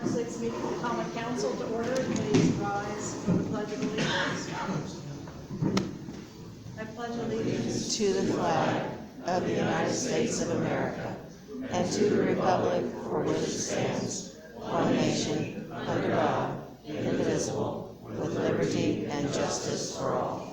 Sixth meeting of the Common Council to order. Please rise for the Pledge of Allegiance. I pledge allegiance to the flag of the United States of America and to the republic for which it stands, one nation, under God, indivisible, with liberty and justice for all.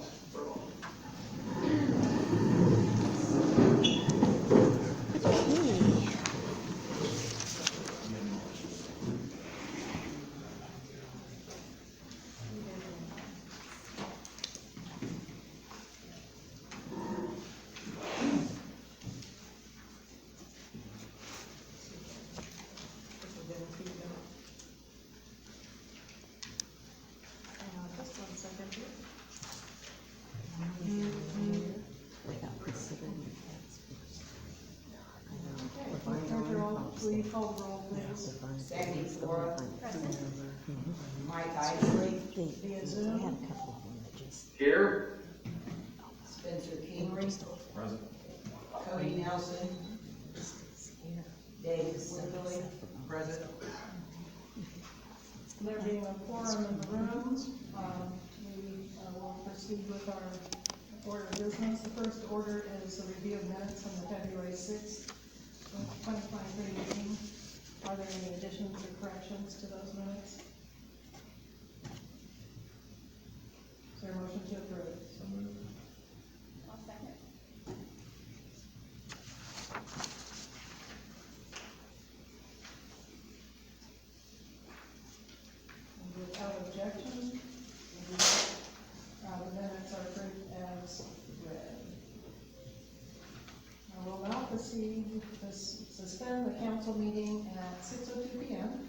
Just 1 second here. Will you call the roll, please? Sandy Flora, Present. Mike Isley, Via Zoom. Here. Spencer Kingery, Cody Nelson, David Sibley, present. There being a quorum in the room, we will proceed with our order of business. The first order is the review of minutes from the February 6th, 2023 meeting. Are there any additions or corrections to those minutes? Is there a motion to approve? So moved. I'll second. Without objection, the minutes are approved as read. I will now proceed to suspend the council meeting at 6:02 p.m.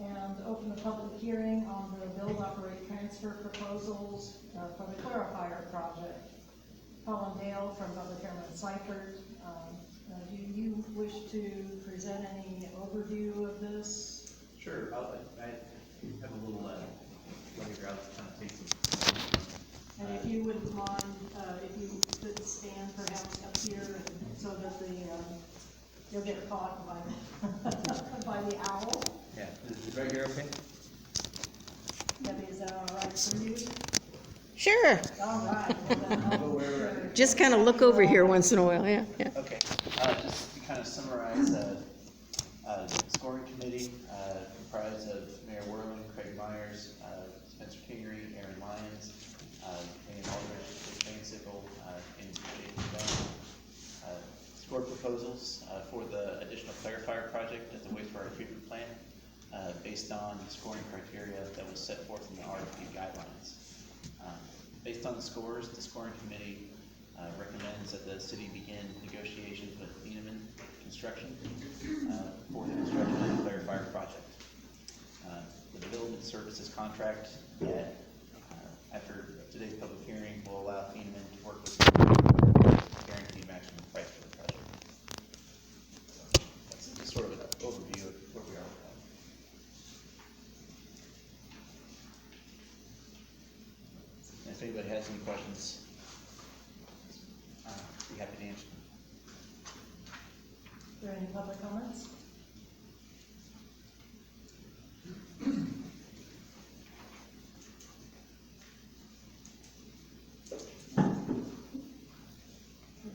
and open the public hearing on the build, operate, transfer proposals for the clarifier project. Colin Dale from Public Chairman Seifert, do you wish to present any overview of this? Sure, I have a little, let me grab, kind of take some. And if you wouldn't mind, if you could stand perhaps up here and so that you'll get caught by, by the owl. Yeah, is it right here okay? Debbie, is that all right for you? Sure. All right. Well, then I'll- Where- Just kind of look over here once in a while, yeah. Okay, just to kind of summarize, scoring committee, comprised of Mayor Whirling, Craig Myers, Spencer Kingery, Aaron Lyons, Dan Aldrich, Shane Sickle, and Jason Bell. Scored proposals, for the additional clarifier project at the wastewater treatment plant, based on scoring criteria that was set forth in the RFP guidelines. Based on the scores, the scoring committee recommends that the city begin negotiations with Thieneman Construction for the construction of the clarifier project. The development services contract that, after today's public hearing, will allow Thieneman to work with guaranteed maximum price for the project. So that's just sort of an overview of where we are with that. And if anybody has any questions, be happy to answer them. Are there any public comments?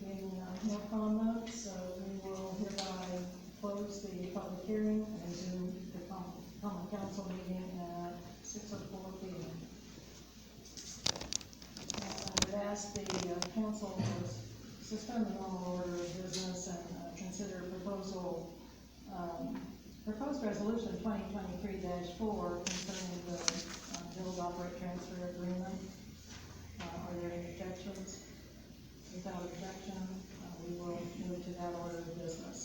Being no comments, so we will hereby close the public hearing and resume the common council meeting at 6:04 p.m. I would ask the council to suspend the normal order of business and consider proposed resolution 2023-4 concerning the build, operate, transfer agreement. Are there any objections? Without objection, we will move to that order of business.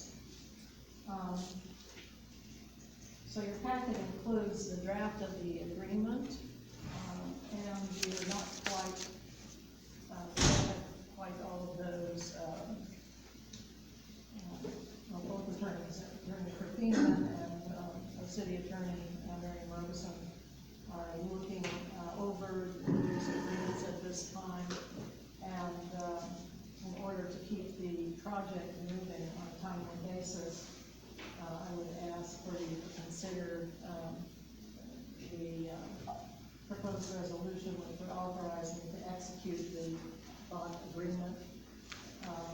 So your packet includes the draft of the agreement, and you're not quite, we don't have quite all of those, well, both attorneys, Attorney Krapina and the city attorney, Mary Robeson, are looking over these agreements at this time. And in order to keep the project moving on a timely basis, I would ask for you to consider proposed resolution which would authorize me to execute the bond agreement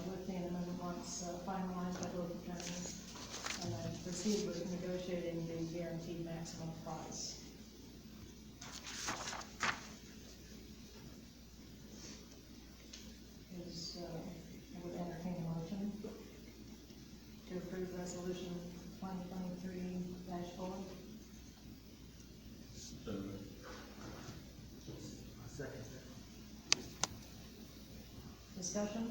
with the amendment once finalized by both attorneys, and then proceed with negotiating the guaranteed maximum price. I would entertain a motion to approve resolution 2023-4. Second. Discussion?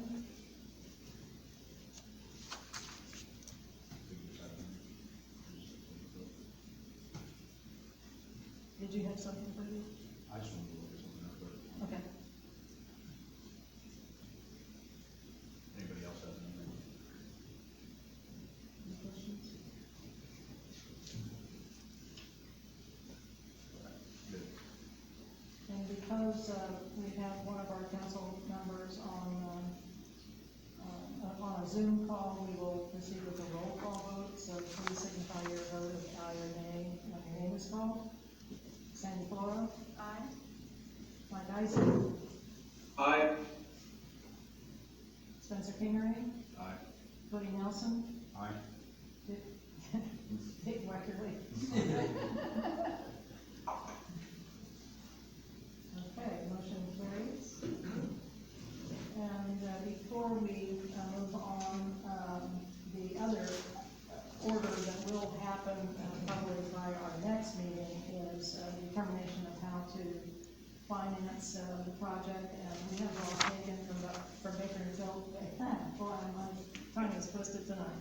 Did you have something for you? I just wanted to look at something up, but Okay. anybody else has anything? Any questions? Good. And because we have one of our council members on a Zoom call, we will proceed with a roll call vote, so please signify your vote with aye or nay when your name is called. Sandy Flora? Aye. Mike Isley? Aye. Spencer Kingery? Aye. Cody Nelson? Aye. Dick Wackerly? Okay, motion carries. And before we move on, the other order that will happen probably by our next meeting is determination of how to finance the project. And we have all taken from Baker and Tilly, boy, my tongue is twisted tonight,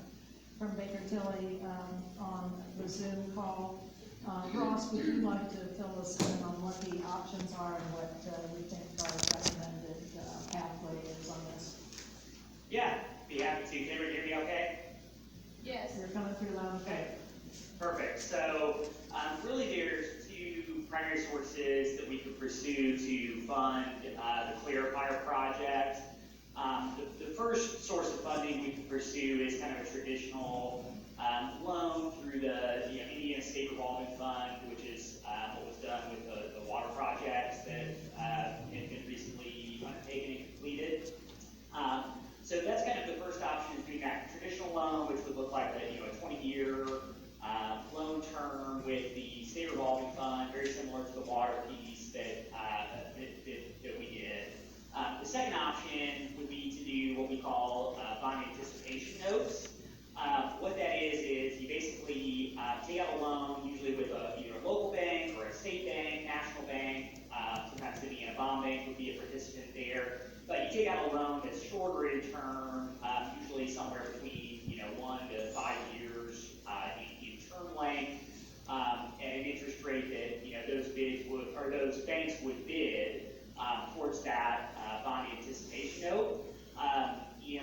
from Baker Tilly on the Zoom call. Ross, would you like to fill us in on what the options are and what we think our recommended pathway is on this? Yeah, be happy to. Can everyone hear me okay? Yes. You're coming through loud and clear. Okay, perfect. So, really there's two primary sources that we could pursue to fund the Clarifier project. The first source of funding we could pursue is kind of a traditional loan through the Indiana State Revolving Fund, which is what was done with the water projects that have been recently undertaken and completed. So that's kind of the first option, is doing that traditional loan, which would look like a 20-year loan term with the state revolving fund, very similar to the water piece that we did. The second option would be to do what we call bond anticipation notes. What that is you basically take out a loan, usually with either a local bank or a state bank, national bank, sometimes the Indiana Bond Bank would be a participant there. But you take out a loan that's shorter in term, usually somewhere between 1 to 5 years in term length, and an interest rate that those banks would bid towards that bond anticipation note.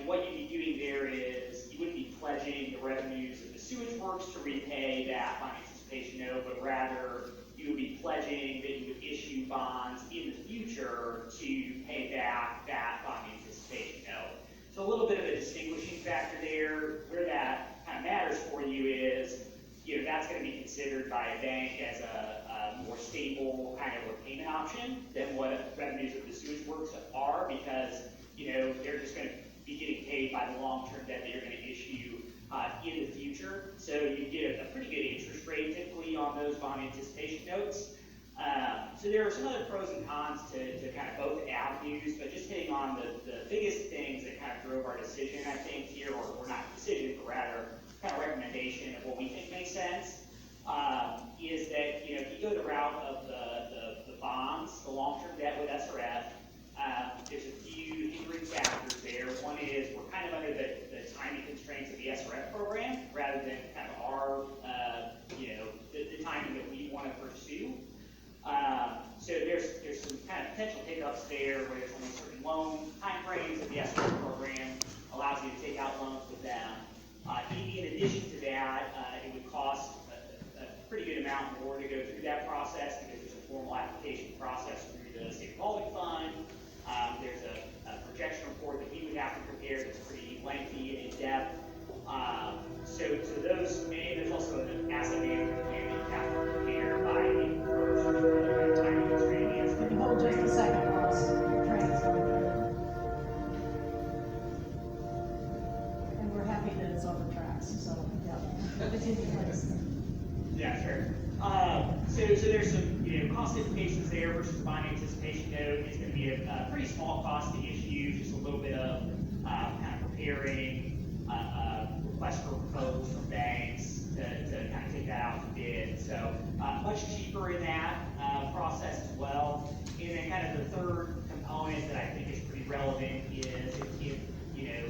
What you'd be doing there is you wouldn't be pledging the revenues of the sewage works to repay that bond anticipation note, but rather you would be pledging that you would issue bonds in the future to pay back that bond anticipation note. So a little bit of a distinguishing factor there. Where that kind of matters for you is, that's going to be considered by a bank as a more stable kind of repayment option than what revenues of the sewage works are, because they're just going to be getting paid by the long-term debt that you're going to issue in the future. So you get a pretty good interest rate typically on those bond anticipation notes. So there are some other pros and cons to kind of both avenues, but just hitting on the biggest things that kind of drove our decision, I think, here, or not decision, but rather kind of recommendation of what we think makes sense, is that, if you go the route of the bonds, the long-term debt with SRF, there's a few hindering factors there. One is we're kind of under the timing constraints of the SRF program, rather than kind of our, the timing that we want to pursue. So there's some kind of potential hiccups there, where there's only certain loan timeframes that the SRF program allows you to take out loans with them. In addition to that, it would cost a pretty good amount more to go through that process, because there's a formal application process through the state revolving fund. There's a projection report that we would have to prepare that's pretty lengthy and in-depth. So those, and there's also an asset management plan that you have to prepare by April 1st, for the timing constraints there's some, cost implications there versus bond anticipation note. It's gonna be a pretty small cost to issue, just a little bit of, kind of preparing, request for proposals from banks to kind of take that out to bid. So, much cheaper in that, process as well. And then kind of the third component that I think is pretty relevant is if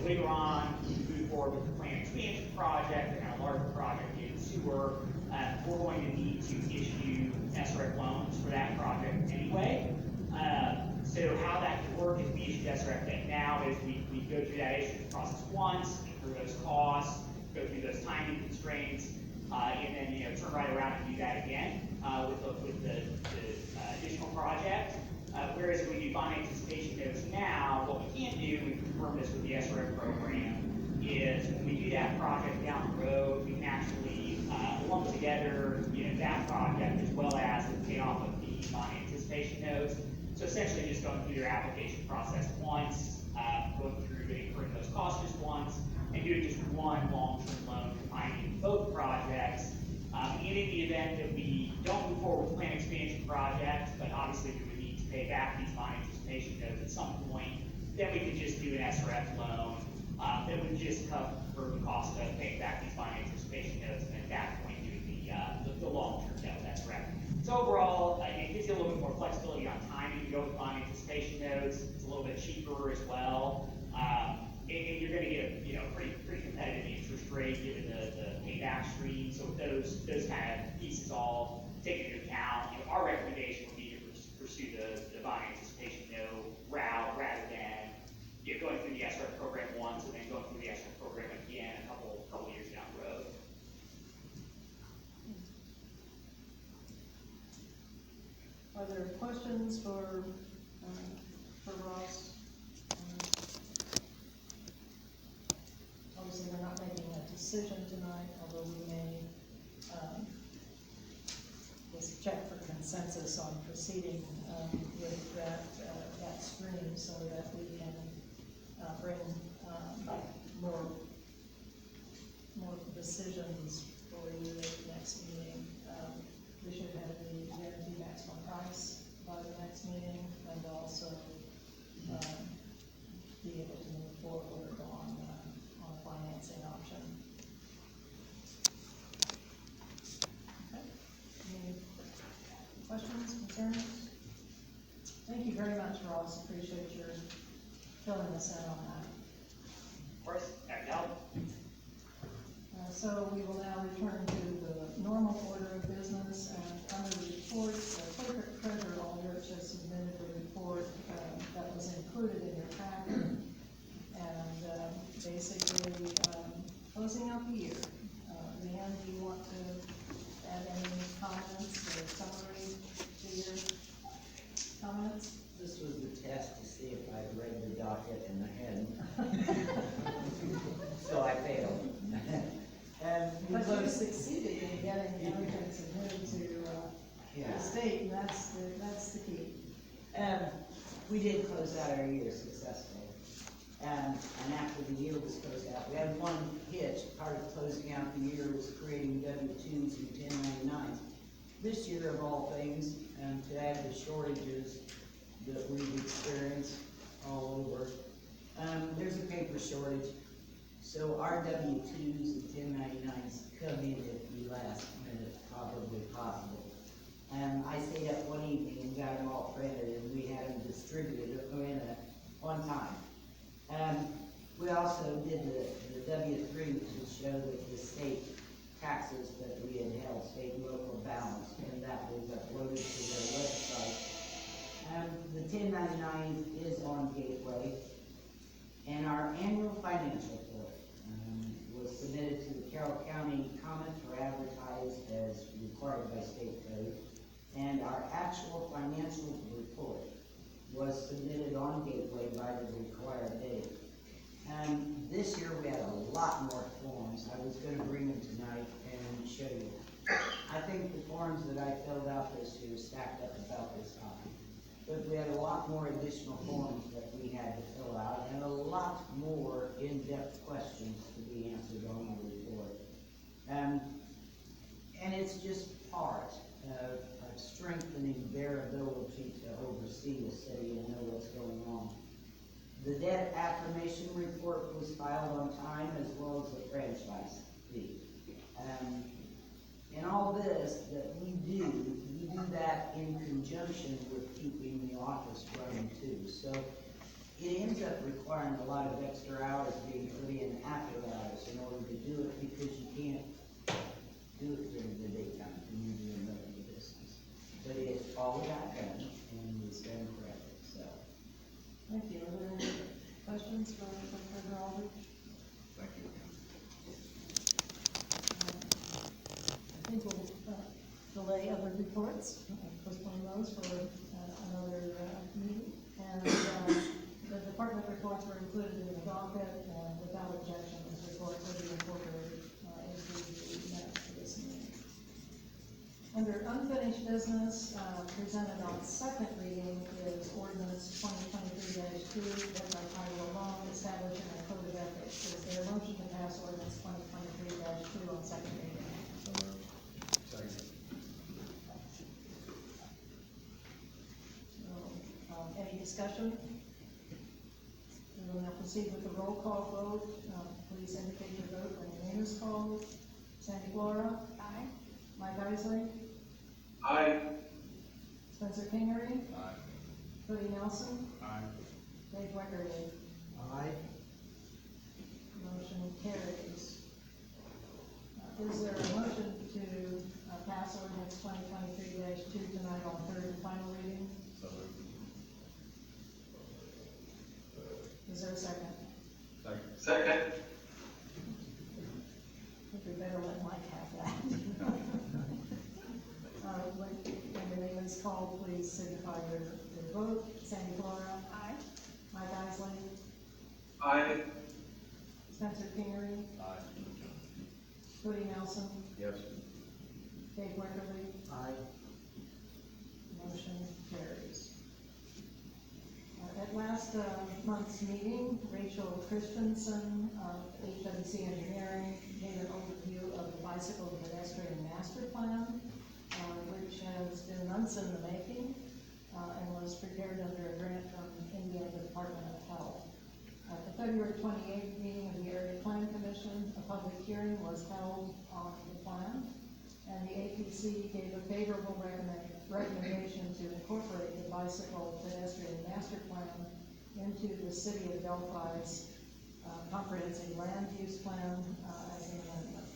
later on, you move forward with the plan expansion project, the kind of larger project in sewer, we're going to need to issue SRF loans for that project anyway. So how that can work is we issue SRF debt now is we go through that issuance process once, incur those costs, go through those timing constraints, and then, turn right around and do that again, with the additional project. Whereas if we do bond anticipation notes now, what we can do, we confirm this with the SRF program, is when we do that project down the road, we can actually lump together, that project as well as the payoff of the bond anticipation notes. So essentially just going through your application process once, going through and incurring those costs just once, and doing just one long-term loan combining both projects. And in the event that we don't move forward with plan expansion projects, but obviously we would need to pay back these bond anticipation notes at some point, then we could just do an SRF loan that would just cover the cost of paying back these bond anticipation notes, and at that point doing the long-term debt with SRF. So overall, it gives you a little bit more flexibility on timing to go with bond anticipation notes. It's a little bit cheaper as well. And you're gonna get a pretty competitive interest rate given the payback stream. So with those kind of pieces all taken into account, our recommendation would be to pursue the bond anticipation note route rather than going through the SRF program once and then going through the SRF program again a couple years down the road. Are there questions for Ross? Obviously, we're not making a decision tonight, although we may, just check for consensus on proceeding, with that stream so that we can, bring, more decisions for you at the next meeting. We should have the guaranteed maximum price by the next meeting, and also, be able to move forward on a financing option. Okay, any questions, concerns? Thank you very much, Ross, appreciate your filling us in on that. Of course, happy to help. So we will now return to the normal order of business, and under the reports, the clerk treasurer Aldrich has submitted the report that was included in your packet, and basically closing out the year. Leanne, do you want to add any comments or summary to your comments? This was the test to see if I read the docket and I hadn't. So I failed. And But you succeeded in getting everything submitted to the state, and that's the key. We did close out our year successfully. And after the year was closed out, we had one hitch. Part of closing out the year was creating W-2s and 1099s. This year of all things, and to add the shortages that we've experienced all over, there's a paper shortage. So our W-2s and 1099s come in at the last minute, probably possible. I stayed up one evening and got them all printed, and we had them distributed on time. We also did the W-3s to show that the state taxes that we had held, state and local balance, and that was uploaded to their website. The 1099 is on Gateway, and our annual financial report was submitted to the Carroll County Common for advertised as required by state code, and our actual financial report was submitted on Gateway by the required date. This year we had a lot more forms. I was going to bring them tonight and show you. I think the forms that I filled out this year stacked up about this high. But we had a lot more additional forms that we had to fill out, and a lot more in-depth questions to be answered on the report. And it's just part of strengthening their ability to oversee the city and know what's going on. The debt affirmation report was filed on time, as well as the franchise fee. And all this that we do that in conjunction with keeping the office running too. So it ends up requiring a lot of extra hours being put in after hours in order to do it, because you can't do it during the daytime when you're doing the business. But it's all got done and it's done correctly, so. Thank you. Are there any questions for Treasurer Aldrich? Thank you. I think we'll delay other reports, postpone those for another meeting. And the department reports were included in the docket, and without objection, this report will be incorporated into the minutes for this meeting. Under unfinished business, presented on second reading is ordinance 2023-2, read by title alone, establishing a code of ethics. Is there a motion to pass ordinance 2023-2 on second reading? So moved. Second. Any discussion? We will now proceed with the roll call vote. Please indicate your vote when your name is called. Sandy Flora? Aye. Mike Isley? Aye. Spencer Kingery? Aye. Cody Nelson? Aye. Dave Weckerly? Aye. Motion carries. Is there a motion to pass ordinance 2023-2 tonight on third and final reading? So moved. Is there a second? Second. Second. I think we better let Mike have that. When your name is called, please signify your vote. Sandy Flora? Aye. Mike Isley? Aye. Spencer Kingery? Aye. Cody Nelson? Yes. Dave Weckerly? Aye. Motion carries. At last month's meeting, Rachel Christensen of HWC Engineering gave an overview of the bicycle pedestrian master plan, which has been months in the making and was prepared under a grant from Indiana Department of Health. At the February 28th meeting of the Area Plan Commission, a public hearing was held on the plan, and the APC gave a favorable recommendation to incorporate the bicycle pedestrian master plan into the city of Delphi's comprehensive land use plan as an amendment.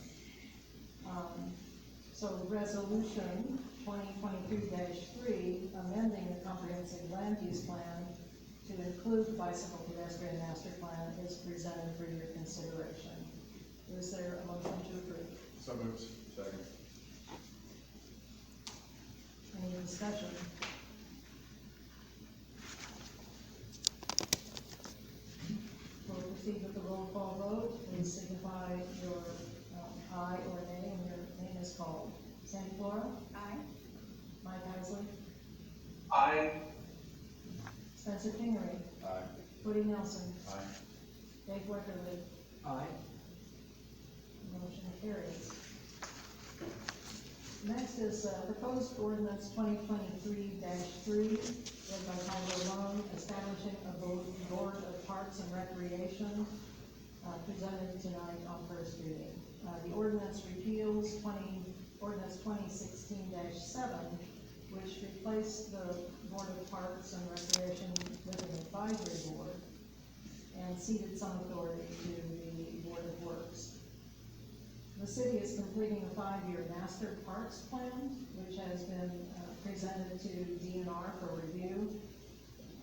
So resolution 2022-3, amending the comprehensive land use plan to include the bicycle pedestrian master plan, is presented for your consideration. Is there a motion to approve? So moved. Second. Any discussion? We'll proceed with the roll call vote. Please signify your aye or nay when your name is called. Sandy Flora? Aye. Mike Isley? Aye. Spencer Kingery? Aye. Woody Nelson? Aye. Dave Weckerly? Aye. Motion carries. Next is proposed ordinance 2023-3, read by title alone, establishing a board of parks and recreation, presented tonight on first reading. The ordinance repeals ordinance 2016-7, which replaced the Board of Parks and Recreation with an advisory board and ceded some authority to the Board of Works. The city is completing a 5-year master parks plan, which has been presented to DNR for review.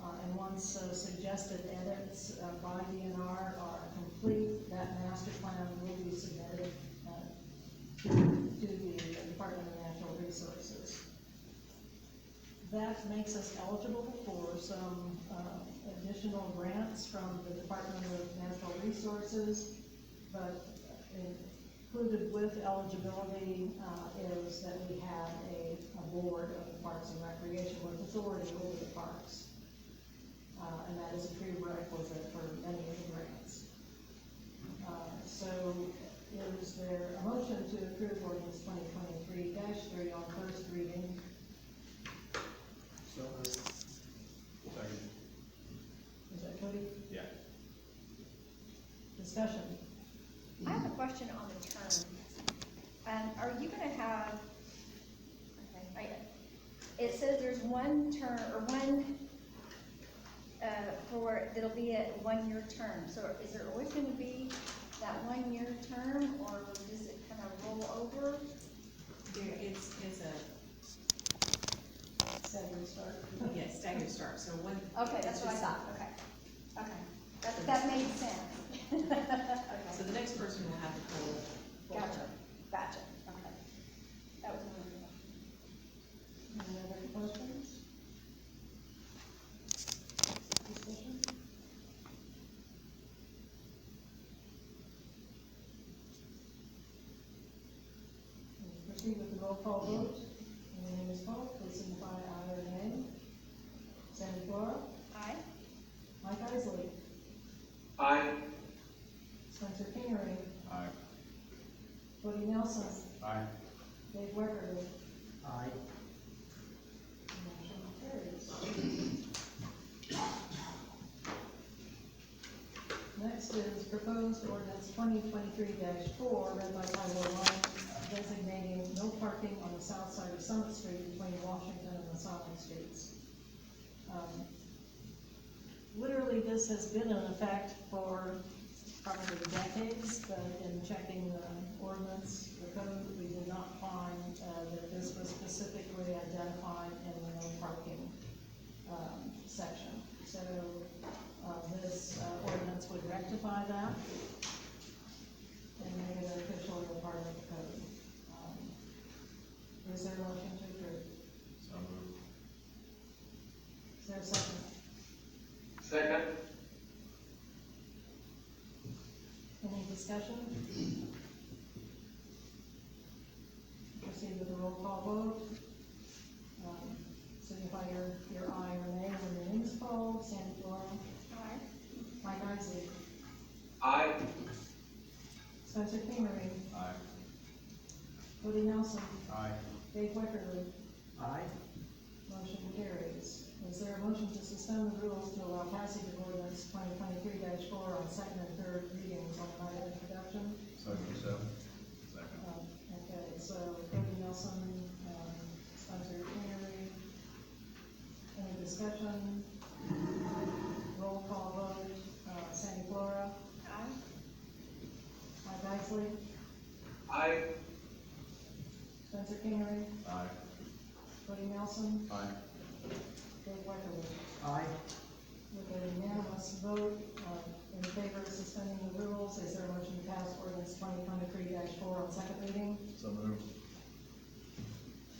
And once suggested edits by DNR are complete, that master plan will be submitted to the Department of Natural Resources. That makes us eligible for some additional grants from the Department of Natural Resources, but included with eligibility is that we have a board of Parks and Recreation with authority over the parks. And that is a prerequisite for many of the grants. So is there a motion to approve ordinance 2023-3 on first reading discussion? I have a question on the term. Are you gonna have, okay, it says there's one term, or one, that'll be a one-year term. So is there always gonna be that one-year term, or does it kind of roll over? It's a, Staggered start. yeah, staggered start, so one. Okay, that's what I thought, okay. Okay, that made sense. So Okay, the next person will have to pull. gotcha, okay. That was one of them. Any other questions? Discussion? We'll proceed with the roll call vote. When your name is called, please signify aye or nay. Sandy Flora, Aye? Mike Isley, I, Spencer Kingery, Aye. Cody Nelson, Aye. Dave Weckerly. Aye. Motion carries. Next is proposed ordinance 2023-4, read by title only, designating no parking on the south side of Summit Street between Washington and the Masonic Streets. Literally, this has been in effect for probably decades, but in checking the ordinance, the code, we did not find that this was specifically identified in the no parking section. So this ordinance would rectify that and make it officially a part of the code. Is there a motion to approve? So moved. Is there a second? second, Any discussion? Proceed with the roll call vote. Signify your aye or nay when your name is called. Sandy Flora, Aye. Mike Isley, I, Spencer Kingery, Aye. Cody Nelson, Aye. Dave Weckerly. Aye. Motion carries. Is there a motion to suspend the rules to allow passage of ordinance 2023-4 on second and third readings on night of introduction? So moved. Second. Okay, so Cody Nelson, Spencer Kingery. Any discussion? Roll call vote. Sandy Flora, Aye? Mike Isley, I, Spencer Kingery, Aye. Cody Nelson, Aye. Dave Weckerly. Aye. With a unanimous vote in favor of suspending the rules, is there a motion to pass ordinance 2023-4 on second reading? So moved.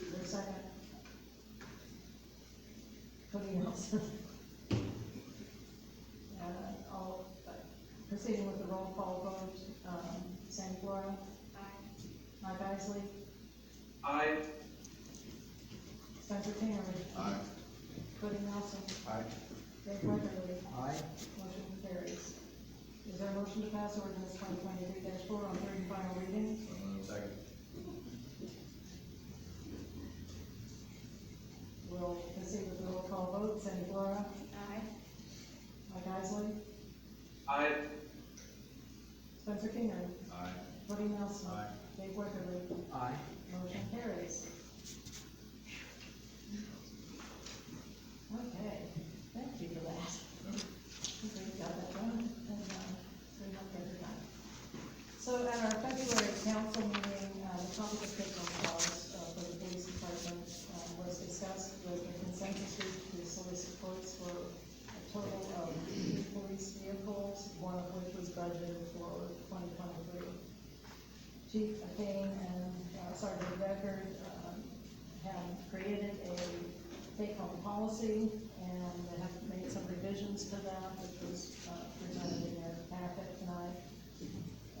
Is there a second? Cody Nelson. All, proceeding with the roll call vote, Sandy Flora, Aye. Mike Isley, I, Spencer Kingery, Aye. Cody Nelson, Aye. Dave Weckerly. Aye. Motion carries. Is there a motion to pass ordinance 2023-4 on third and final reading? So moved. Second. We'll proceed with the roll call vote. Sandy Flora, Aye. Mike Isley, I, Spencer Kingery, Aye. Cody Nelson, Aye. Dave Weckerly. Aye. Motion carries. Okay, thank you for that. We got that done, and, we have every time. So at our February council meeting, the topic of pickle clause, for the police department, was discussed with the consensus group to solicit quotes for a total of 2 police vehicles, one of which was budgeted for 2023. Chief Kane and Sergeant Deckard have created a take-home policy, and they have made some revisions to that, which was presented in their packet tonight.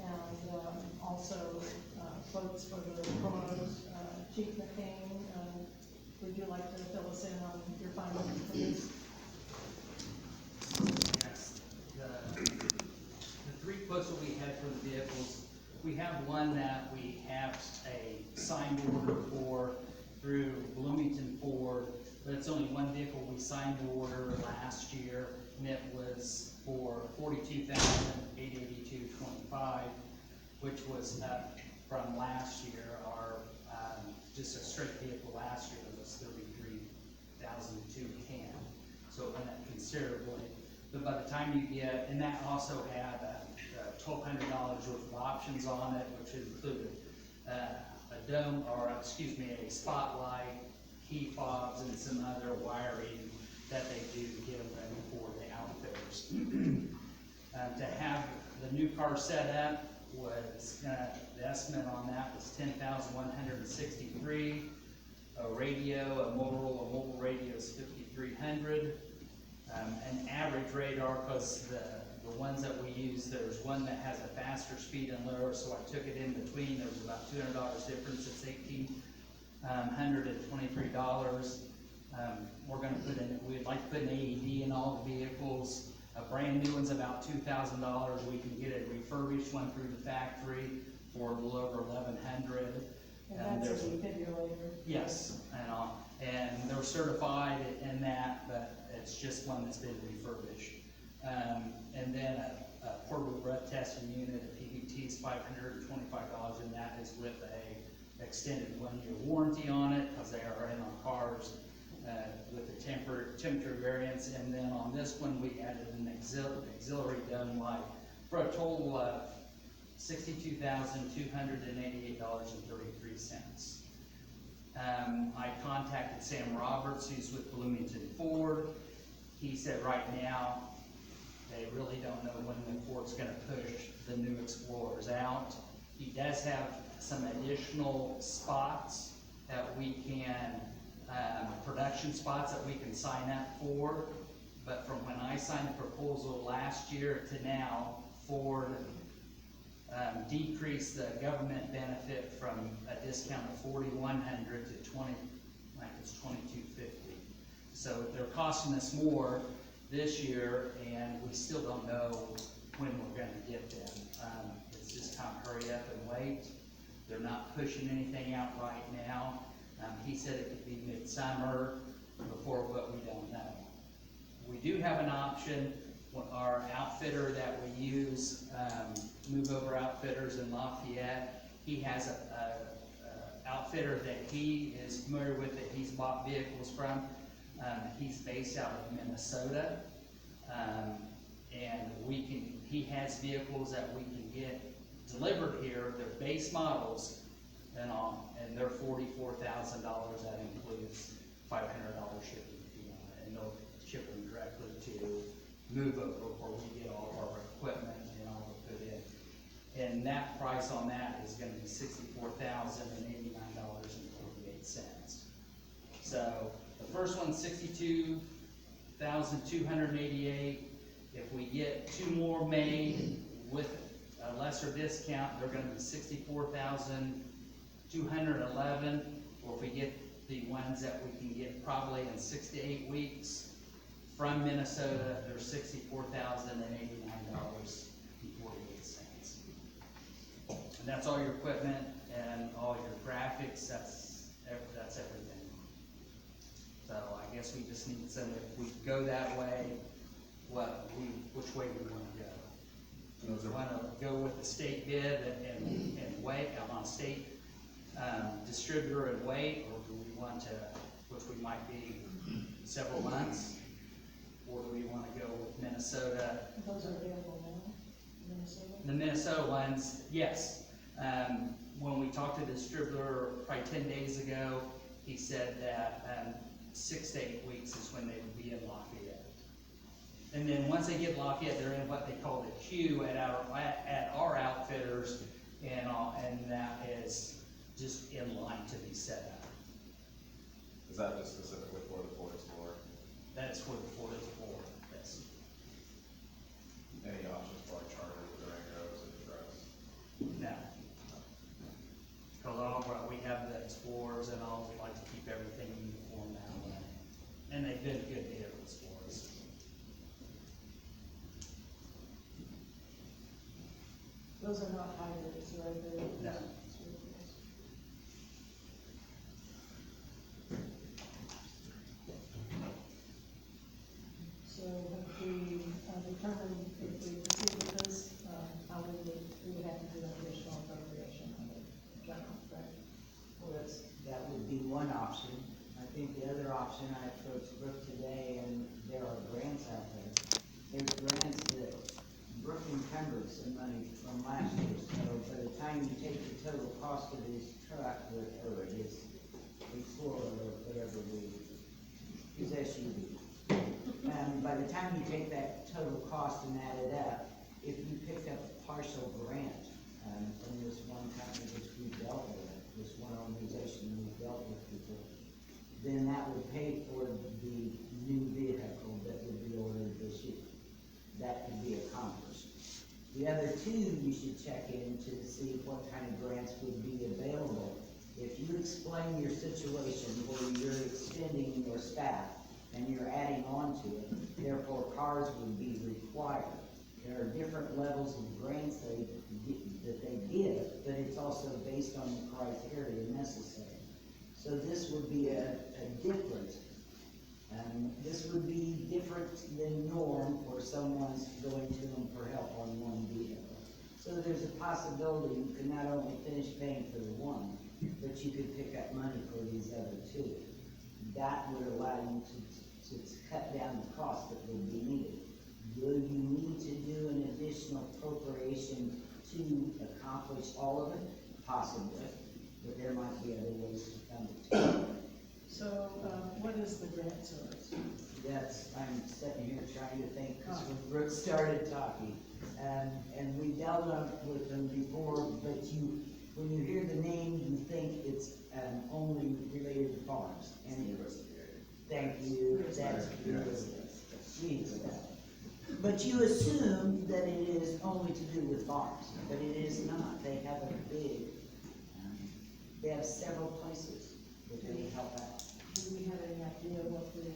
And also quotes for the cars. Chief McCain, would you like to fill us in on your findings, please? Yes, the 3 quotes that we had for the vehicles, we have one that we have a signed order for through Bloomington Ford, but it's only one vehicle we signed the order last year, and it was for $42,882.25, which was up from last year. Our, just a straight vehicle last year was $33,210, so it went up considerably. But by the time you get, and that also had $1,200 worth of options on it, which included a dome, or excuse me, a spotlight, key fobs, and some other wiring that they do to get them ready for the outfitters. To have the new car set up was, the estimate on that was $10,163. A radio, a mobile radio is $5,300. An average radar, because the ones that we use, there's one that has a faster speed and lower, so I took it in between. There was about $200 difference. It's $1,823. We're going to put in, we'd like to put an AED in all the vehicles. A brand new one's about $2,000. We can get a refurbished one through the factory for a little over $1,100. And that's a defibrillator. Yes, and they're certified in that, but it's just one that's been refurbished. And then a portable breath testing unit, a PVT is $525, and that is with a extended 1-year warranty on it, because they are in our cars with the temperature variance. And then on this one, we added an auxiliary dome light for a total of $62,288.33. I contacted Sam Roberts, who's with Bloomington Ford. He said right now, they really don't know when the Ford's gonna push the new Explorers out. He does have some additional spots that we can, production spots that we can sign up for. But from when I signed the proposal last year to now, Ford decreased the government benefit from a discount of $4,100 to $2,250. So they're costing us more this year, and we still don't know when we're going to get them. It's just kind of hurry up and wait. They're not pushing anything out right now. He said it could be midsummer before, but we don't know. We do have an option. Our outfitter that we use, Move Over Outfitters in Lafayette, he has a outfitter that he is familiar with, that he's bought vehicles from. He's based out of Minnesota, and he has vehicles that we can get delivered here. They're base models and all, and they're $44,000. That includes $500 shipping fee on it, and they'll ship them directly to Move Over, where we get all of our equipment and all we put in. And that price on that is going to be $64,089.48. So the first one's $62,288. If we get 2 more made with a lesser discount, they're going to be $64,211. Or if we get the ones that we can get probably in 6 to 8 weeks from Minnesota, they're $64,089.48. And that's all your equipment and all your graphics. That's everything. So I guess we just need some, if we go that way, which way we want to go. Do we want to go with the state bid and wait on state distributor and wait, or do we want to, which we might be several months, or do we want to go with Minnesota? Those are available now, Minnesota? The Minnesota ones, yes. When we talked to the distributor probably 10 days ago, he said that 6 to 8 weeks is when they would be in Lafayette. And then once they get Lafayette, they're in what they call the queue at our outfitters, and that is just in line to be set up. Is that just specifically for the Ford Explorer? That's for the Ford Explorer, yes. Any options for like Chargers, Durangos, and trucks? No. Because we have the Explorers and all, we like to keep everything uniform that way. And they've been good vehicles for us. Those are not hybrids, right? No. So have we one option. I think the other option, I approached Brooke today, and there are grants out there. There's grants that Brooke encumbered some money from last year, so by the time you take the total cost of his truck, or his Explorer, or whatever his SUV. And by the time you take that total cost and add it up, if you pick up a partial grant, from this one company which we dealt with, this one organization we dealt with before, then that would pay for the new vehicle that would be ordered this year. That could be accomplished. The other two, you should check into to see what kind of grants would be available. If you explain your situation where you're extending your staff and you're adding on to it, therefore cars would be required. There are different levels of grants that they give, but it's also based on the criteria necessary. So this would be a different, this would be different than norm for someone's going to them for help on one vehicle. So there's a possibility you could not only finish paying for the one, but you could pick up money for these other two. That would allow you to cut down the cost that would be needed. Will you need to do an additional appropriation to accomplish all of it? Possibly, but there might be other ways to fund it. So, what is the grant source? I'm sitting here trying to think, because when Brooke started talking, and we dealt with them before, but when you hear the name, you think it's, only related to farms. And thank you, that's but you assume that it is only to do with farms, but it is not. They have a big, they have several places that they help out. Do we have any idea what the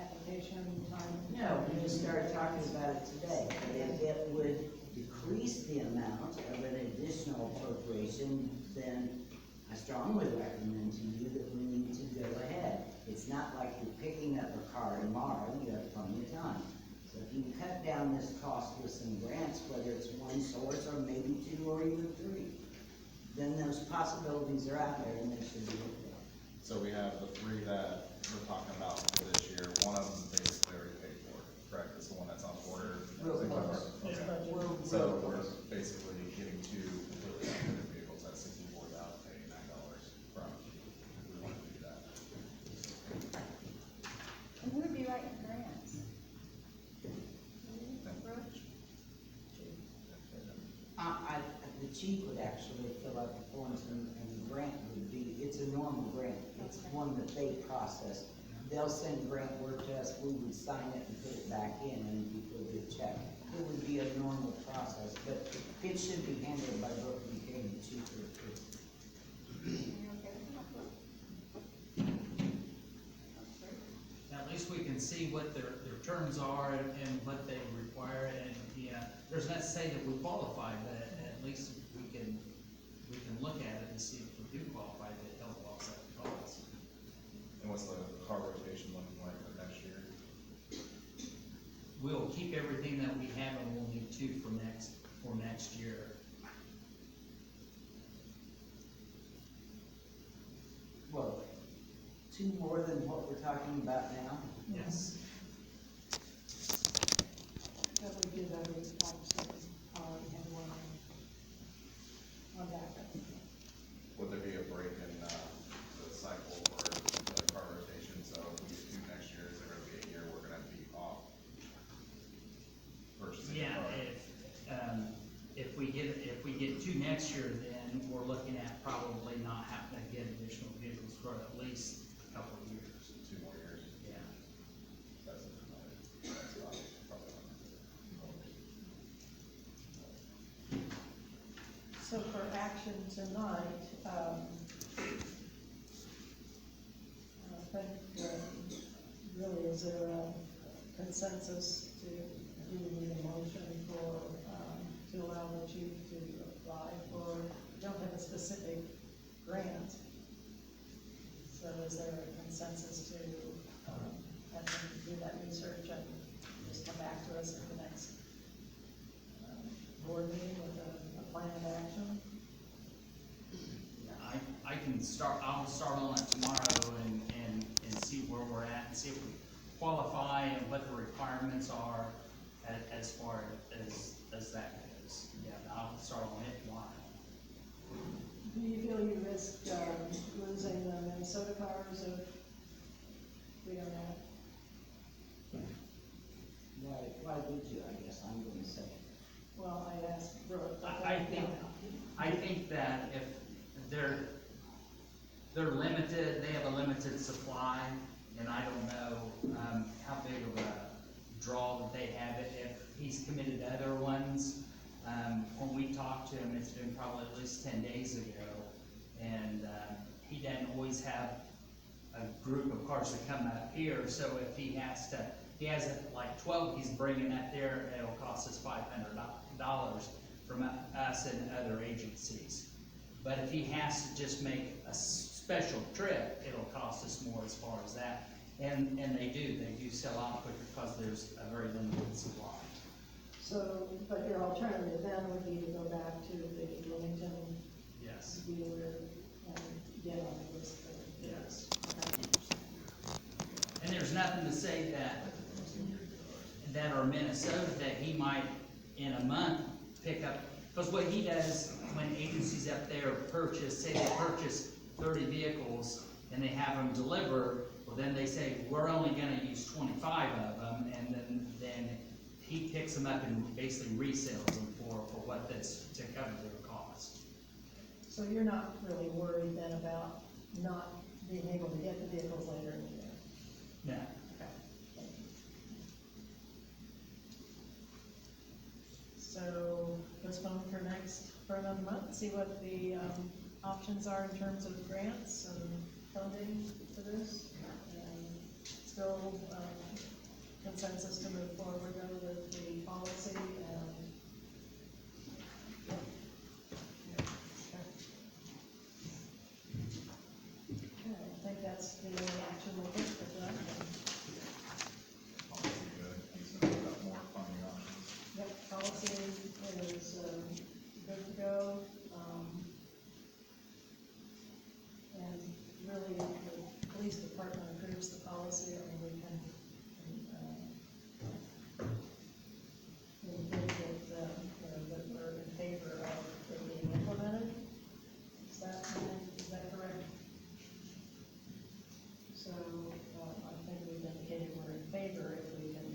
application time? No, we just started talking about it today. If it would decrease the amount of an additional appropriation, then I strongly recommend to you that we need to go ahead. It's not like you're picking up a car tomorrow, you have plenty of time. So if you can cut down this cost with some grants, whether it's one source or maybe two or even three, then those possibilities are out there and they should be looked at. So we have the three that we're talking about for this year. One of them basically already paid for, correct? It's the one that's on order. Yeah. So we're basically getting two completely outfitted vehicles at $64,089 from, we want to do that. And who would be writing grants? The chief would actually fill out the forms and the grant would be, it's a normal grant. It's one that they process. They'll send grant work to us, we would sign it and put it back in and people would check. It would be a normal process, but it should be handled by Brooke Buchanan, the chief of the police. At least we can see what their terms are and what they require, and, yeah, there's not to say that we qualify, but at least we can look at it and see if we do qualify to help offset the cost. And what's the car rotation looking like for next year? We'll keep everything that we have and we'll need two for next year. Well, two more than what we're talking about now? Yes. That we did that with pipes and one backup. Would there be a break in, the cycle for the car rotation? So if we get two next year, is there gonna be a year we're gonna be off? Versus Yeah, if we get two next year, then we're looking at probably not having to get additional vehicles for at least a couple of years. 2 more years. Yeah. That's probably So for action tonight, I think, really, is there a consensus to do the motion for, to allow the chief to apply for, don't have a specific grant. So is there a consensus to, have them do that research and just come back to us at the next, board meeting with a plan of action? I I'll start on it tomorrow and see where we're at, and see if we qualify and what the requirements are as far as that goes. Yeah, I'll start on it tomorrow. Do you feel you risked, losing the Minnesota cars if we don't have? Why would you, I guess, I'm gonna say. Well, I asked Brooke. I think that if they're limited, they have a limited supply, and I don't know, how big of a draw that they have it, if he's committed to other ones. When we talked to him, it's been probably at least 10 days ago, and, he doesn't always have a group of cars that come up here, so if he has like 12 he's bringing up there, it'll cost us $500 from us and other agencies. But if he has to just make a special trip, it'll cost us more as far as that. And they do sell out quicker because there's a very limited supply. So, but your alternative then would be to go back to the Bloomington Yes. dealer and get on the list for. Yes. Okay. And there's nothing to say that are Minnesota, that he might in a month pick up, because what he does when agencies up there purchase, say they purchase 30 vehicles and they have them deliver, well then they say, we're only gonna use 25 of them, and then he picks them up and basically resells them for what that's to cover their cost. So you're not really worried then about not being able to get the vehicles later in the year? No. Okay. So postpone for another month, see what the, options are in terms of grants and funding for this. And still, consensus to move forward though with the policy and. Okay, I think that's the only action we'll take for tonight. Policy good, he said we've got more funding options. Yep, policy is, good to go, and really, if the police department approves the policy, I mean, we can, indicate that, that we're in favor of it being implemented. Is that correct? So, I think we've indicated we're in favor if we can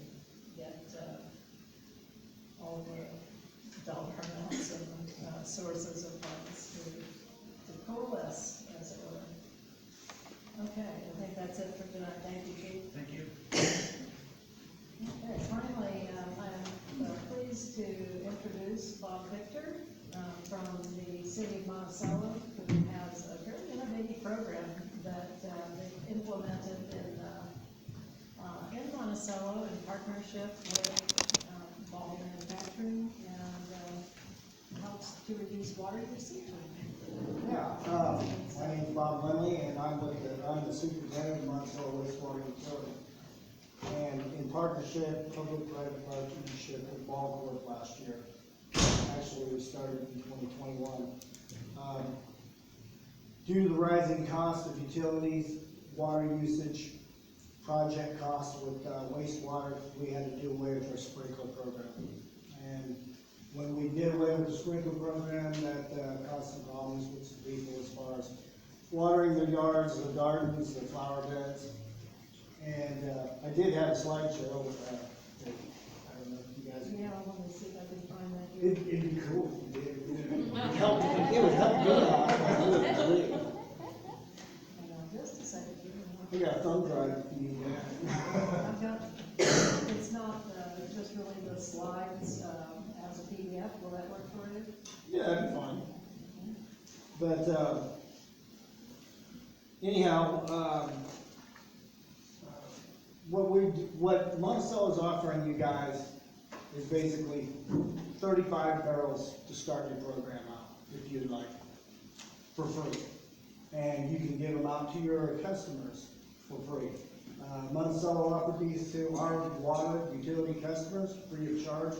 get, all the dollar amounts and, sources of funds to coalesce, as it were. Okay, I think that's it for tonight. Thank you, Chief. Thank you. Okay, finally, I'm pleased to introduce Bob Victor, from the city of Monticello, who has a very innovative program that, they've implemented in Monticello in partnership with, ball manufacturing, and helps to reduce water usage. Yeah, my name's Bob Lindley, and I'm the superintendent of Monticello Wastewater Utility. And in partnership, public-private partnership with Ball Corp last year. Actually, we started in 2021. Due to the rising cost of utilities, water usage, project costs with wastewater, we had to do away with our sprinkler program. And when we did away with the sprinkler program, that caused some problems with some people as far as watering their yards, their gardens, their flower beds. And I did have a slideshow with that. I don't know if you guys. Yeah, let me see if I can find that here. It'd be cool if you did. It would help, it would help me out. Hang on just a second. We got a thumb drive if you need that. I've got, it's not, just really the slides, as a PDF. Will that work for you? Yeah, that'd be fine. But, anyhow, what Monticello is offering you guys is basically 35 barrels to start your program out, if you'd like, for free. And you can give them out to your customers for free. Monticello offered these to our water utility customers free of charge.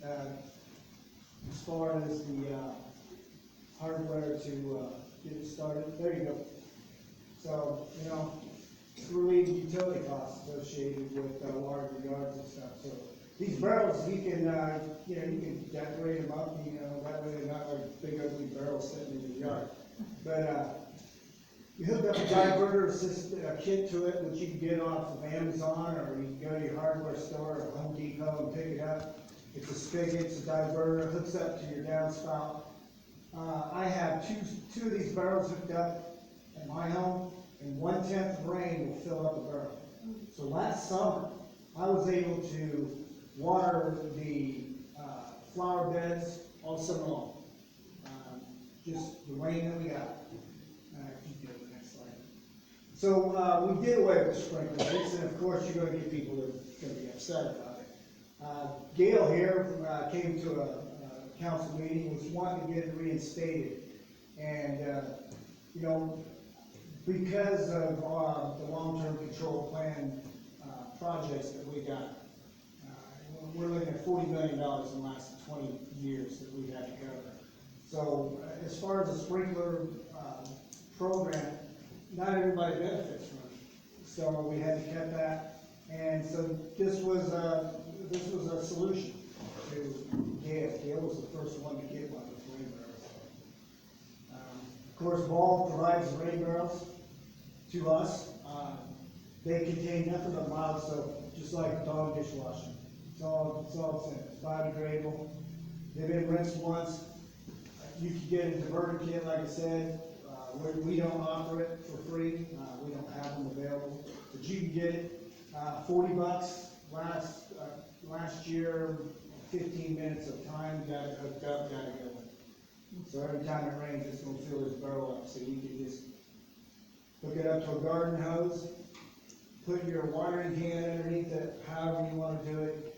As far as the hardware to get it started, there you go. So, you know, it's relieving utility costs associated with, water the yards and stuff, so. These barrels, you can, you know, you can decorate them up, you know, that way they're not like big ugly barrels sitting in the yard. But, you hook up a diverter kit to it, which you can get off of Amazon, or you can go to your hardware store or Home Depot and pick it up. It's a spigot, it's a diverter, hooks up to your downspout. I have two of these barrels hooked up at my home, and 1/10 of rain will fill up a barrel. So last summer, I was able to water the flower beds all summer long. Just the rain that we got. Keep going to the next slide. So we did away with the sprinkler rates, and of course you're going to get people that are going to be upset about it. Gail here came to a council meeting, was wanting to get it reinstated, and you know, because of the long-term control plan projects that we got, we're looking at $40 million in the last 20 years that we've had to cover. So as far as the sprinkler program, not everybody benefits from it. So we had to cut that, and so this was a solution to Gail. Gail was the first one to get one with rain barrels. Of course, Ball provides the rain barrels to us. They contain nothing but mild soap, just like dog dishwashing. It's all it's in. It's biodegradable. They've been rinsed once. You can get a diverter kit, like I said. We don't offer it for free. We don't have them available, but you can get it. $40 last year. 15 minutes of time, got it hooked up, got it going. So every time it rains, it's going to fill this barrel up. So you can just hook it up to a garden hose, put your watering can underneath it, however you want to do it.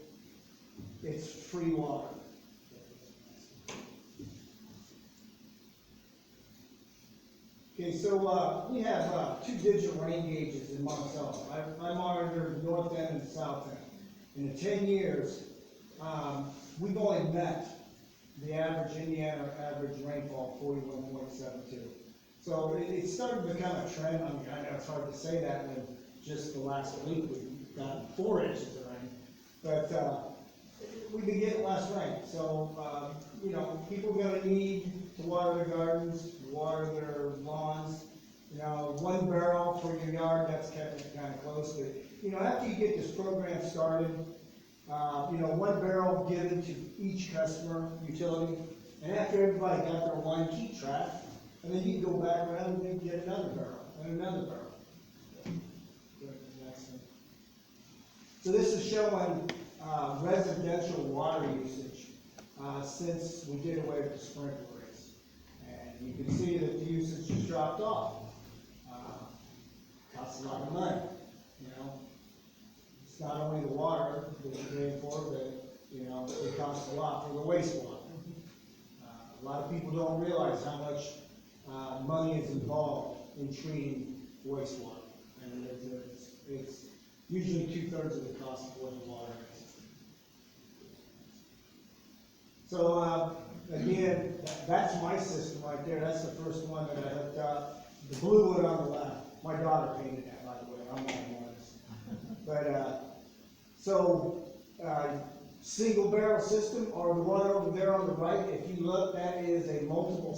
It's free water. Okay, so we have 2 digital rain gauges in Monticello. I monitor the north end and the south end. In the 10 years, we've only met the average Indiana average rainfall, 41.72. So it's starting to become a trend. I mean, I know it's hard to say that when just the last week we've gotten 4 inches of rain, but we've been getting less rain. So, you know, people are going to need to water their gardens, water their lawns. You know, 1 barrel for your yard, that's kind of close. But, you know, after you get this program started, you know, 1 barrel given to each customer utility, and after everybody got their one, keep track, and then you can go back around and then get another barrel and another barrel. So this is showing residential water usage since we did away with the sprinkler rates, and you can see that the usage has dropped off. Costs a lot of money, you know. It's not only the water that you're paying for, but, you know, it costs a lot for the wastewater. A lot of people don't realize how much money is involved in treating wastewater. And it's usually 2/3 of the cost of what the water is. So, again, that's my system right there. That's the first one that I hooked up. The blue one on the left. My daughter painted that, by the way. I'm not an artist. But, single barrel system, or the one over there on the right, if you look, that is a multiple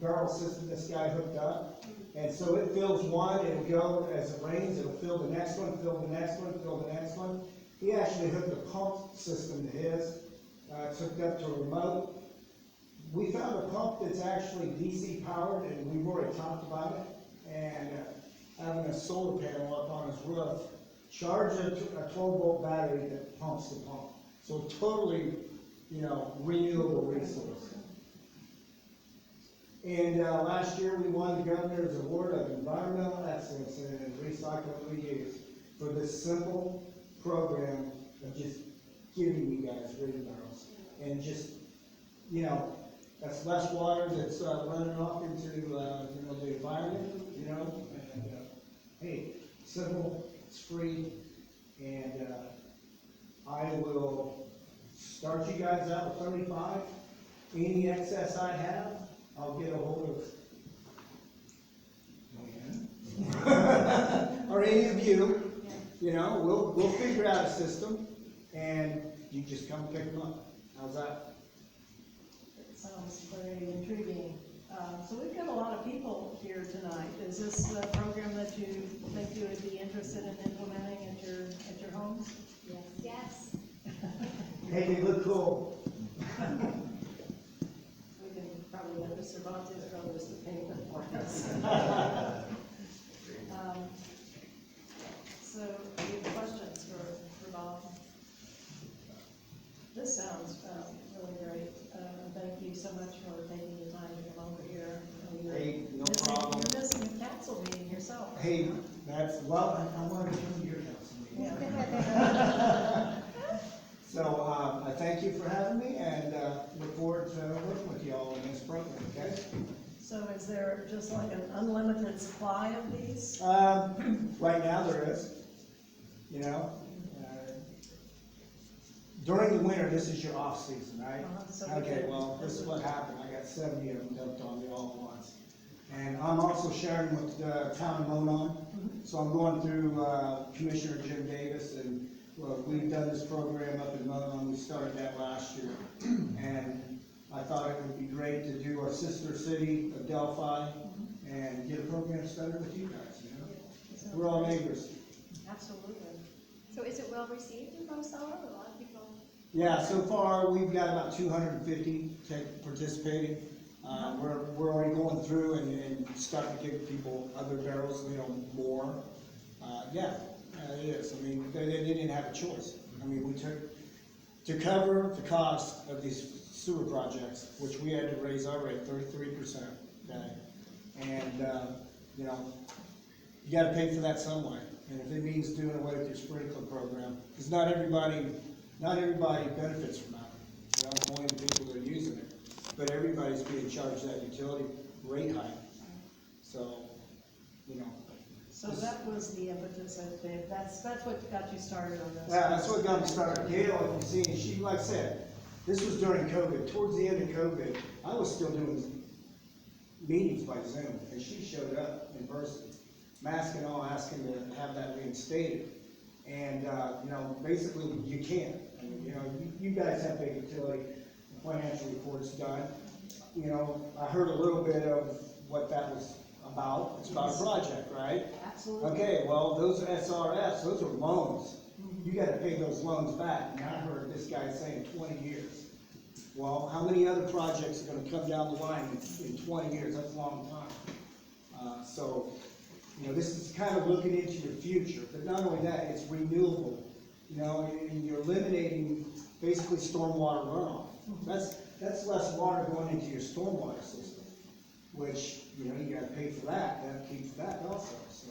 barrel system this guy hooked up. And so it fills one, it'll go as it rains, it'll fill the next one, fill the next one, fill the next one. He actually hooked a pump system to his. It's hooked up to a remote. We found a pump that's actually DC powered, and we've already talked about it. And having a solar panel up on his roof, charge a 12-volt battery that pumps the pump. So totally, you know, renewable resource. And last year we won the Governor's Award of Environmental Excellence in Recycling Reuse for this simple program of just giving you guys rain barrels. And just, you know, that's less water that's running off into you know, the environment, you know. And hey, simple, it's free, and I will start you guys out with 35. Any excess I have, I'll get a hold of or any of you, you know, we'll figure out a system, and you just come pick them up. How's that? It sounds very intriguing. So we've got a lot of people here tonight. Is this a program that you think you would be interested in implementing at your homes? Yes. Yes. Hey, they look cool. We can probably let Mr. Bontes brothers to paint them for us. So, any questions for Bob? This sounds really great. Thank you so much for taking the time to come over here. Hey, no problem. You're missing a council meeting yourself. Hey, that's, well, I wanted to come to your council meeting. Yeah. So, I thank you for having me, and look forward to working with you all in this program, okay? So is there just like an unlimited supply of these? Right now there is, you know. During the winter, this is your off season, right? So Okay, well, this is what happened. I got 70 of them dumped on me all at once. And I'm also sharing with the town of Monon. So I'm going through Commissioner Jim Davis, and well, we've done this program up in Monon. We started that last year. And I thought it would be great to do our sister city of Delphi and get a program started with you guys, you know? We're all neighbors. Absolutely. So is it well received in Monticello? A lot of people. Yeah, so far, we've got about 250 participating. We're already going through and starting to give people other barrels, you know, more. It is. I mean, they didn't have a choice. I mean, we took, to cover the cost of these sewer projects, which we had to raise our rate 33%, okay? And, you know, you gotta pay for that some way. And if it means doing away with your sprinkler program, because not everybody benefits from that. You know, only the people that are using it. But everybody's being charged that utility rate hike. So, you know. So that was the impetus, I think. That's what got you started on this. Yeah, that's what got me started. Gail, you see, she, like I said, this was during COVID. Towards the end of COVID, I was still doing meetings by Zoom, and she showed up in person, mask and all, asking to have that reinstated. And, you know, basically, you can't. I mean, you know, you guys have big utility financial reports done. You know, I heard a little bit of what that was about. It's about a project, right? Absolutely. Okay, well, those SRFs, those are loans. You gotta pay those loans back. And I heard this guy saying 20 years. Well, how many other projects are gonna come down the line in 20 years? That's a long time. So, you know, this is kind of looking into your future. But not only that, it's renewable. You know, and you're eliminating basically stormwater runoff. That's less water going into your stormwater system, which, you know, you gotta pay for that, you have to keep for that also, so.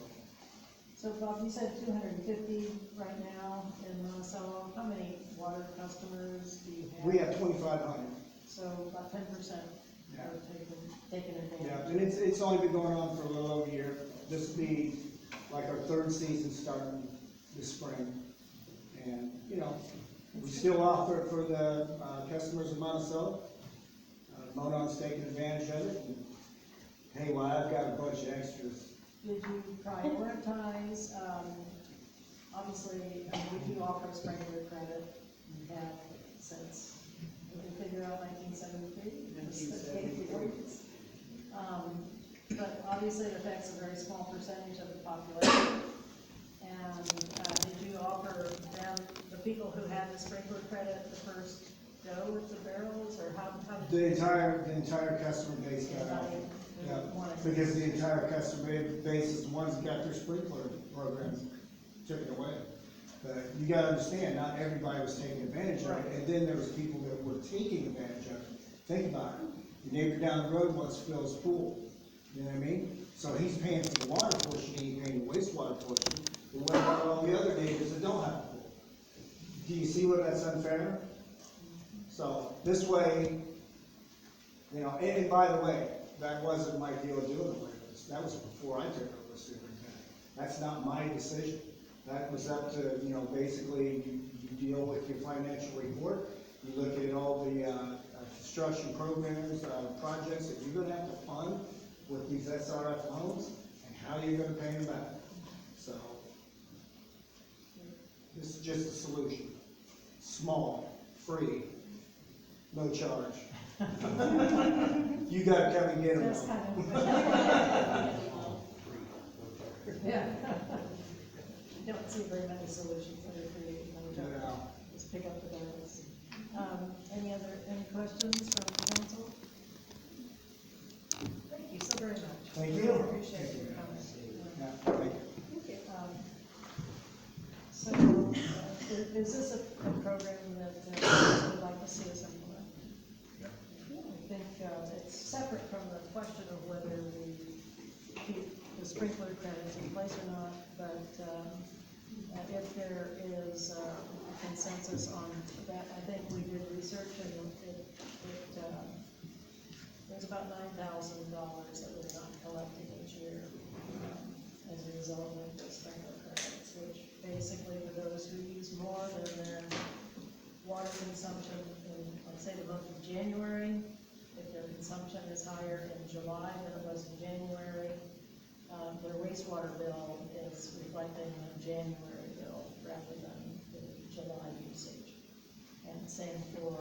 So Bob, you said 250 right now in Monticello. How many water customers do you have? We have 2,500. So about 10% Yeah. are taking advantage. Yeah, and it's only been going on for a little over a year. This will be like our third season starting this spring. And, you know, we still offer it for the customers of Monticello. Monon's taking advantage of it. And, hey, well, I've got a bunch of extras. Did you prioritize, obviously, we do offer sprinkler credit, we have since, we can figure out 1973. But obviously it affects a very small percentage of the population. And did you offer them, the people who had the sprinkler credit, the first go with the barrels, or how did The entire customer base got out. Yeah, because the entire customer base is the ones that got their sprinkler programs took it away. But you gotta understand, not everybody was taking advantage of it, and then there was people that were taking advantage of it. Think about it. Your neighbor down the road wants to fill his pool. You know what I mean? So he's paying for the water portion, he's paying the wastewater portion. But what about all the other neighbors that don't have a pool? Do you see where that's unfair? So this way, you know, and by the way, that wasn't my deal doing away with this. That was before I took over as superintendent. That's not my decision. That was up to, you know, basically you deal with your financial report. You look at all the construction programs, projects that you're gonna have to fund with these SRF loans, and how you're gonna pay them back. So, this is just a solution. Small, free, no charge. You gotta come and get them. That's kind of. Yeah. You don't see very many solutions that are created, no joke. Yeah. Just pick up the garbage. Any questions from the council? Thank you so very much. Thank you. Really appreciate your comments. Yeah, thank you. So, is this a program that you would like to see us implement? Yeah. I think it's separate from the question of whether we keep the sprinkler credits in place or not, but if there is consensus on that, I think we did research and there's about $9,000 that we're not collecting each year as a result of the sprinkler credits, which basically for those who use more than their water consumption in, let's say, the month of January, if their consumption is higher in July than it was in January, their wastewater bill is reflecting the January bill rather than the July usage. And same for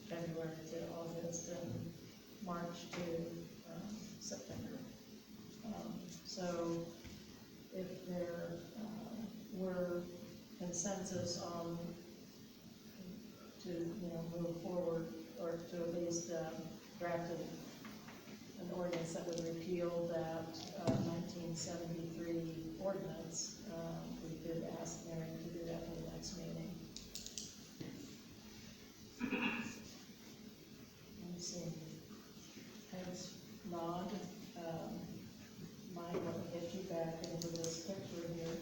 February to August and March to September. So if there were consensus on to, move forward or to at least draft an ordinance that would repeal that 1973 ordinance, we could ask Mary to do that for the next meeting. I'm seeing heads nod. Mike, let me get you back into this picture here.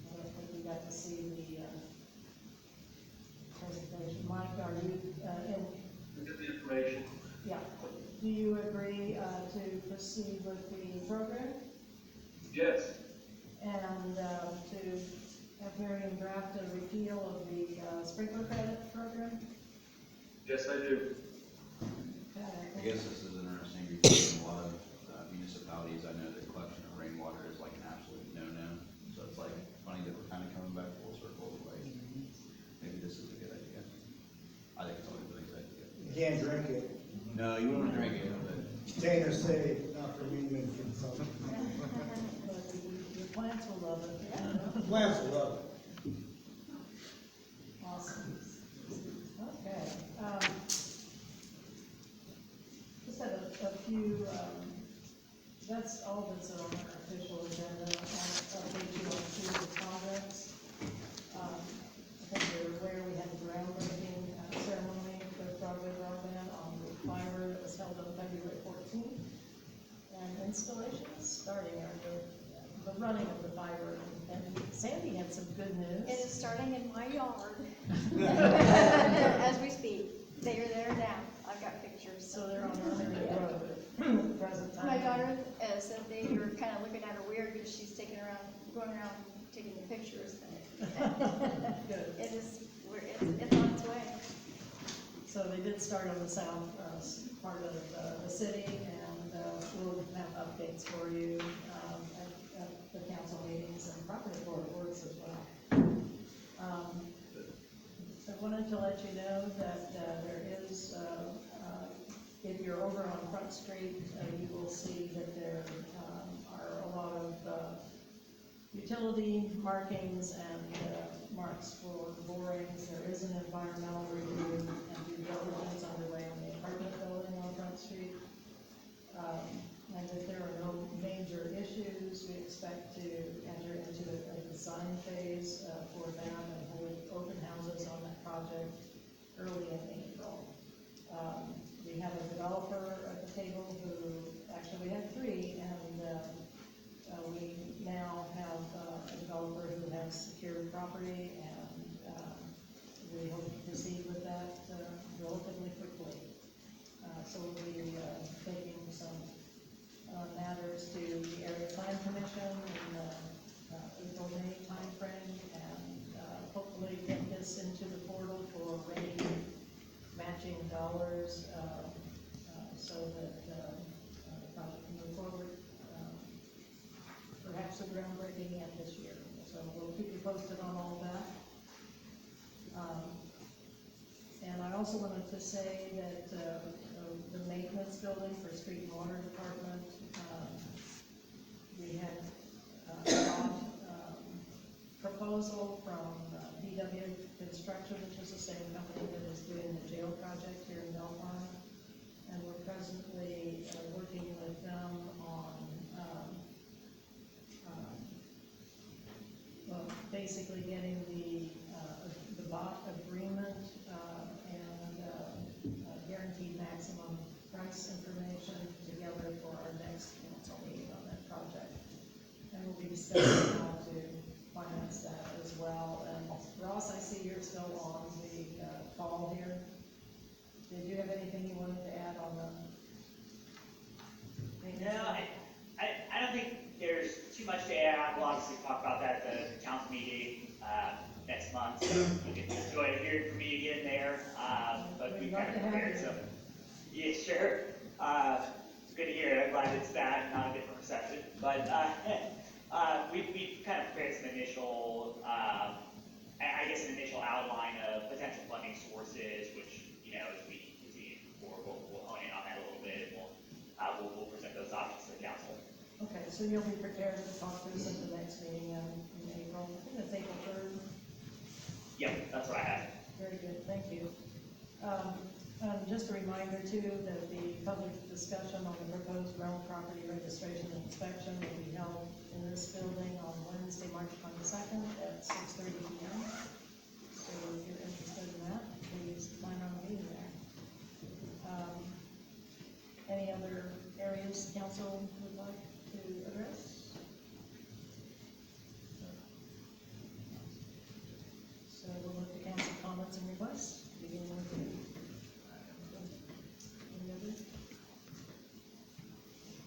I don't think we got to see the presentation. Mike, are you in? Get the information. Yeah. Do you agree to proceed with the program? Yes. And to have Marion draft a repeal of the sprinkler credit program? Yes, I do. Okay, I guess this is interesting because in a lot of municipalities, I know that collection of rainwater is like an absolute no-no. So it's like funny that we're kind of coming back full circle, like, maybe this is a good idea. I think it's always been a good idea. You can't drink it. No, you won't drink it, but Container city, not for human consumption. but your plants will love it. Plants will love it. Awesome. Okay. Just had a few, that's all that's on our official agenda. I'll update you on two of the projects. I think you're aware we had the groundbreaking ceremony for Broadway Broadband on the fiber that was held on February 14th. And installation is starting, or the running of the fiber. And Sandy had some good news. It is starting in my yard as we speak. They are there now. I've got pictures. So they're on Armory Road at the present time. My daughter said they were kind of looking at her weird because she's going around taking the pictures. Good. It's on its way. So they did start on the south part of the city, and we'll have updates for you at the council meetings and probably the Board of Works as well. I wanted to let you know that there is, if you're over on Front Street, you will see that there are a lot of utility markings and marks for borings. There is an environmental review and due diligence underway on the apartment building on Front Street. And if there are no major issues, we expect to enter into a design phase for that and hold open houses on that project early in April. We have a developer at the table who, actually we had three, and we now have a developer who has secured property, and we hope to proceed with that relatively quickly. So we'll be taking some matters to the Area Plan Commission in the April-May timeframe, and hopefully get this into the portal for ready matching dollars so that the project can move forward. groundbreaking yet this year, so we'll keep you posted on all that. And I also wanted to say that, the maintenance building for street and water department, we had, got, proposal from DW Construction, which is the same company that is doing the jail project here in Delphi. And we're presently working with them on, well, basically getting the bot agreement, and guaranteed maximum price information together for our next council meeting on that project. And we'll be discussing how to finance that as well. And Ross, I see you're still on the call here. Did you have anything you wanted to add on the? No, I don't think there's too much to add. We'll obviously talk about that at the council meeting, next month. So you can enjoy hearing from me again there. But we kind of prepared some. Yeah, sure. Good to hear. I'm glad it's that, not a different reception. But, we've kind of prepared some initial, I guess an initial outline of potential funding sources, which, as we continue to move forward, we'll hone in on that a little bit, and we'll present those options to the council. Okay, so you'll be prepared to talk to us at the next meeting in April. I think it's April 3rd. Yep, that's what I have. Very good, thank you. Just a reminder too, that the public discussion on the proposed rental property registration and inspection will be held in this building on Wednesday, March 22nd at 6:30 p.m. So if you're interested in that, please plan on being there. Any other areas the council would like to address? So we'll look to council comments and requests, beginning with you. Any other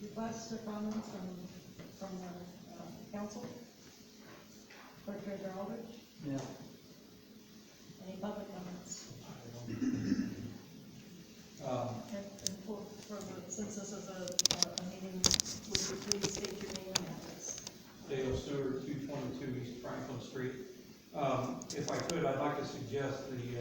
requests or comments from the council? Clerk Treasurer Aldridge? No. Any public comments? And since this is a meeting, would you please state your name and address? Dale Stewart, 222 East Franklin Street. If I could, I'd like to suggest the